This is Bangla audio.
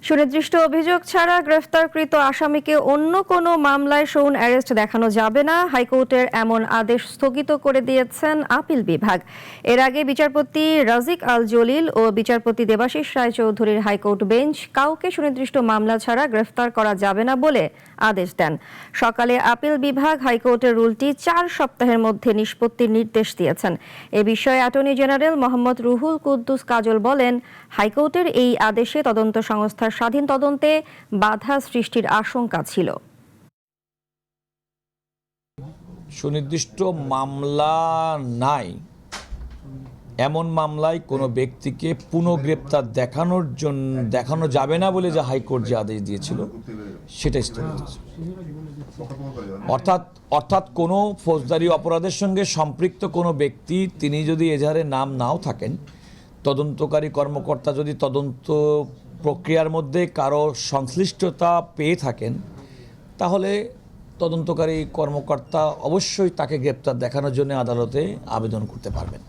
সুনির্দিষ্ট অভিযোগ ছাড়া গ্রেফতারকৃত আসামিকে অন্য কোনো মামলায় শোন অ্যারেস্ট দেখানো যাবে না, হাইকোর্টের এমন আদেশ স্থগিত করে দিয়েছেন আপিল বিভাগ। এর আগে বিচারপতি রাজিক আল জলিল ও বিচারপতি দেবাশিস রায়চৌধুরীর হাইকোর্ট বেঞ্চ কাউকে সুনির্দিষ্ট মামলা ছাড়া গ্রেফতার করা যাবে না বলে আদেশ দেন। সকালে আপিল বিভাগ হাইকোর্টের রুলটি 4 সপ্তাহের মধ্যে নিষ্পত্তির নির্দেশ দিয়েছেন। এ বিষয়ে অ্যাটর্নি জেনারেল মোহাম্মদ রুহুল কুদ্দুস কাজল বলেন, হাইকোর্টের এই আদেশে তদন্ত সংস্থার স্বাধীন তদন্তে বাধা সৃষ্টির আশঙ্কা ছিল। সুনির্দিষ্ট মামলা নাই, এমন মামলায় কোনো ব্যক্তিকে পুনঃগ্রেপ্তার দেখানো যাবে না বলে যে হাইকোর্ট যে আদেশ দিয়েছিল সেটা স্থগিত। অর্থাৎ কোনো ফৌজদারি অপরাধের সঙ্গে সম্পৃক্ত কোনো ব্যক্তি, তিনি যদি এজাহারে নাম নাও থাকেন, তদন্তকারী কর্মকর্তা যদি তদন্ত প্রক্রিয়ার মধ্যে কারো সংশ্লিষ্টতা পেয়ে থাকেন, তাহলে তদন্তকারী কর্মকর্তা অবশ্যই তাকে গ্রেপ্তার দেখানোর জন্য আদালতে আবেদন করতে পারবেন।